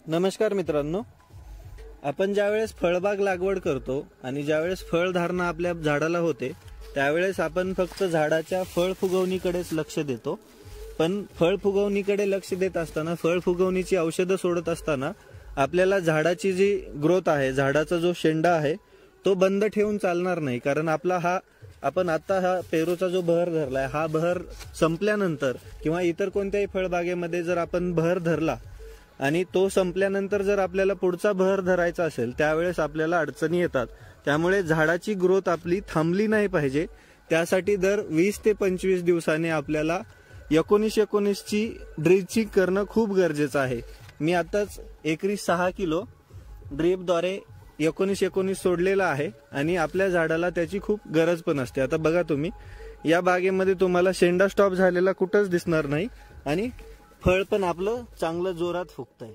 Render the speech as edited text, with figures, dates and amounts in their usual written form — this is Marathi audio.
नमस्कार मित्रांनो, आपण ज्यावेळेस फळबाग लागवड करतो आणि ज्यावेळेस फळधारणा आपल्या झाडाला होते त्यावेळेस आपण फक्त झाडाच्या फळ फुगवणीकडेच लक्ष देतो। पण फळ फुगवणीकडे लक्ष देत असताना फळ फुगवणीची औषधं सोडत असताना आपल्याला झाडाची जी ग्रोथ आहे, झाडाचा जो शेंडा आहे तो बंद ठेवून चालणार नाही। कारण आपण आता हा पेरूचा जो बहर धरलाय, हा बहर संपल्यानंतर किंवा इतर कोणत्याही फळबागेमध्ये जर आपण बहर धरला आणि तो संपल्यानंतर जर आपल्याला पुढचा बहर धरायचा असेल त्यावेळेस आपल्याला अडचणी येतात। त्यामुळे झाडाची ग्रोथ आपली थांबली नाही पाहिजे। त्यासाठी दर 20 ते 25 दिवसांनी आपल्याला 19-19 ची ड्रिचिंग करणं खूप गरजेचं आहे। मी आताच एकरी 6 किलो ड्रिपद्वारे 19-19 सोडलेला आहे आणि आपल्या झाडाला त्याची खूप गरज पण असते। आता बघा तुम्ही या बागेमध्ये तुम्हाला शेंडा स्टॉप झालेला कुठंच दिसणार नाही आणि फळ पण आपलं चांगलं जोरात फुगतंय।